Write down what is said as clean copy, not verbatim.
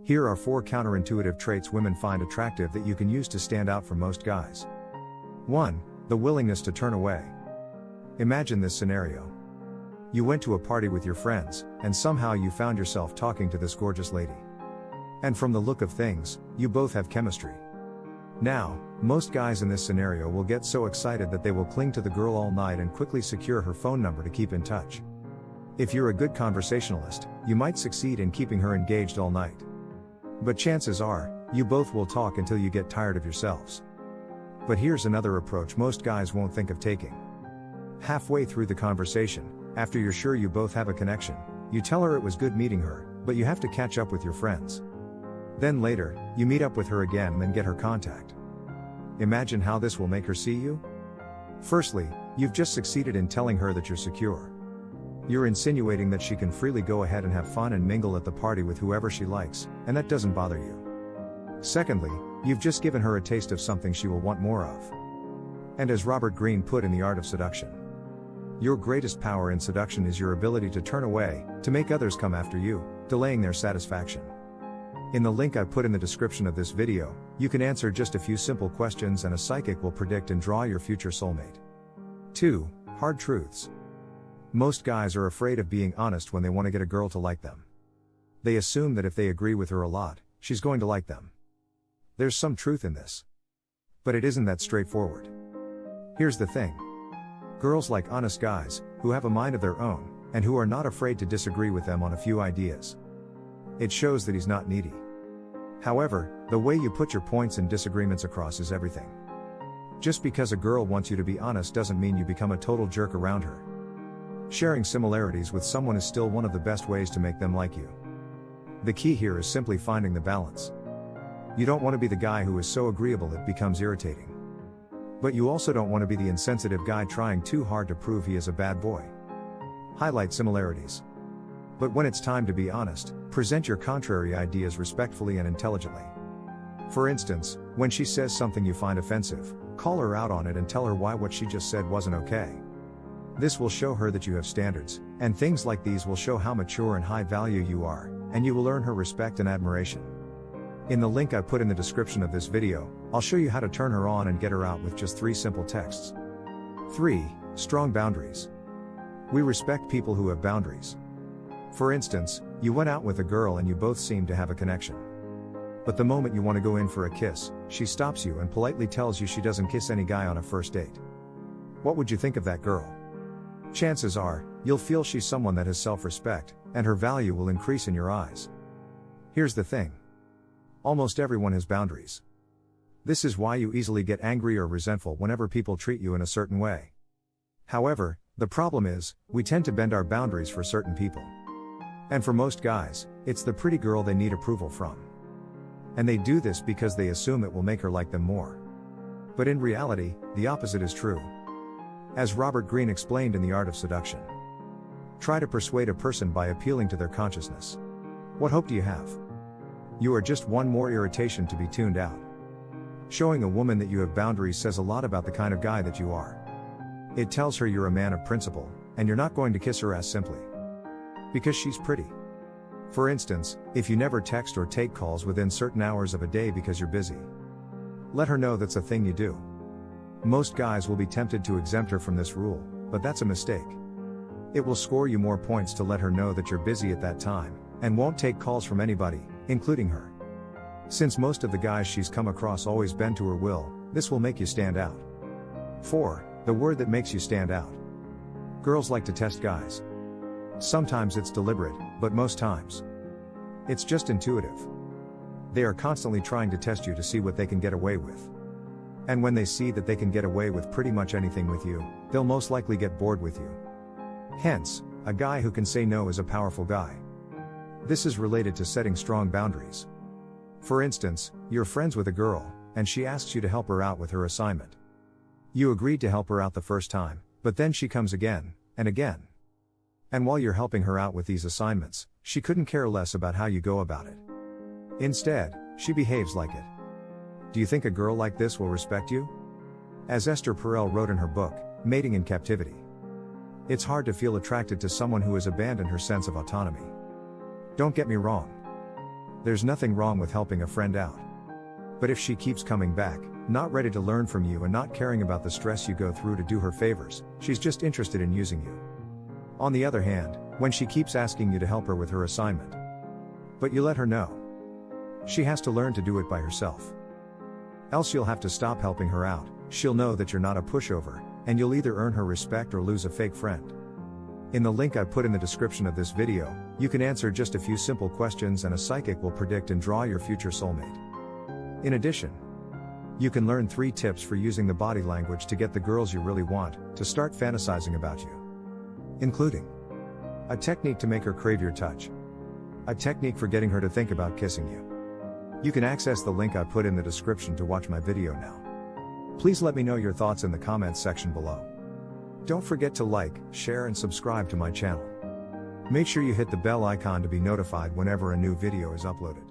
Here are 4 counterintuitive traits women find attractive that you can use to stand out from most guys. 1. The willingness to turn away. Imagine this scenario. You went to a party with your friends, and somehow you found yourself talking to this gorgeous lady. And from the look of things, you both have chemistry. Now, most guys in this scenario will get so excited that they will cling to the girl all night and quickly secure her phone number to keep in touch. If you're a good conversationalist, you might succeed in keeping her engaged all night. But chances are, you both will talk until you get tired of yourselves. But here's another approach most guys won't think of taking. Halfway through the conversation, after you're sure you both have a connection, you tell her it was good meeting her, but you have to catch up with your friends. Then later, you meet up with her again and then get her contact. Imagine how this will make her see you? Firstly, you've just succeeded in telling her that you're secure. You're insinuating that she can freely go ahead and have fun and mingle at the party with whoever she likes, and that doesn't bother you. Secondly, you've just given her a taste of something she will want more of. And as Robert Greene put in The Art of Seduction, your greatest power in seduction is your ability to turn away, to make others come after you, delaying their satisfaction. In the link I put in the description of this video, you can answer just a few simple questions and a psychic will predict and draw your future soulmate. 2. Hard truths. Most guys are afraid of being honest when they want to get a girl to like them. They assume that if they agree with her a lot, she's going to like them. There's some truth in this. But it isn't that straightforward. Here's the thing. Girls like honest guys, who have a mind of their own, and who are not afraid to disagree with them on a few ideas. It shows that he's not needy. However, the way you put your points and disagreements across is everything. Just because a girl wants you to be honest doesn't mean you become a total jerk around her. Sharing similarities with someone is still one of the best ways to make them like you. The key here is simply finding the balance. You don't want to be the guy who is so agreeable it becomes irritating. But you also don't want to be the insensitive guy trying too hard to prove he is a bad boy. Highlight similarities. But when it's time to be honest, present your contrary ideas respectfully and intelligently. For instance, when she says something you find offensive, call her out on it and tell her why what she just said wasn't okay. This will show her that you have standards, and things like these will show how mature and high value you are, and you will earn her respect and admiration. In the link I put in the description of this video, I'll show you how to turn her on and get her out with just 3 simple texts. 3. Strong boundaries. We respect people who have boundaries. For instance, you went out with a girl and you both seem to have a connection. But the moment you want to go in for a kiss, she stops you and politely tells you she doesn't kiss any guy on a first date. What would you think of that girl? Chances are, you'll feel she's someone that has self-respect, and her value will increase in your eyes. Here's the thing. Almost everyone has boundaries. This is why you easily get angry or resentful whenever people treat you in a certain way. However, the problem is, we tend to bend our boundaries for certain people. And for most guys, it's the pretty girl they need approval from. And they do this because they assume it will make her like them more. But in reality, the opposite is true. As Robert Greene explained in The Art of Seduction, try to persuade a person by appealing to their consciousness. What hope do you have? You are just one more irritation to be tuned out. Showing a woman that you have boundaries says a lot about the kind of guy that you are. It tells her you're a man of principle, and you're not going to kiss her ass simply because she's pretty. For instance, if you never text or take calls within certain hours of a day because you're busy, let her know that's a thing you do. Most guys will be tempted to exempt her from this rule, but that's a mistake. It will score you more points to let her know that you're busy at that time, and won't take calls from anybody, including her. Since most of the guys she's come across always bend to her will, this will make you stand out. 4. The word that makes you stand out. Girls like to test guys. Sometimes it's deliberate, but most times, it's just intuitive. They are constantly trying to test you to see what they can get away with. And when they see that they can get away with pretty much anything with you, they'll most likely get bored with you. Hence, a guy who can say no is a powerful guy. This is related to setting strong boundaries. For instance, you're friends with a girl, and she asks you to help her out with her assignment. You agreed to help her out the first time, but then she comes again, and again. And while you're helping her out with these assignments, she couldn't care less about how you go about it. Instead, she behaves like it. Do you think a girl like this will respect you? As Esther Perel wrote in her book, Mating in Captivity, it's hard to feel attracted to someone who has abandoned her sense of autonomy. Don't get me wrong. There's nothing wrong with helping a friend out. But if she keeps coming back, not ready to learn from you and not caring about the stress you go through to do her favors, she's just interested in using you. On the other hand, when she keeps asking you to help her with her assignment, but you let her know, she has to learn to do it by herself. Else you'll have to stop helping her out. She'll know that you're not a pushover, and you'll either earn her respect or lose a fake friend. In the link I put in the description of this video, you can answer just a few simple questions and a psychic will predict and draw your future soulmate. In addition, you can learn 3 tips for using the body language to get the girls you really want to start fantasizing about you. Including a technique to make her crave your touch, a technique for getting her to think about kissing you. You can access the link I put in the description to watch my video now. Please let me know your thoughts in the comments section below. Don't forget to like, share and subscribe to my channel. Make sure you hit the bell icon to be notified whenever a new video is uploaded.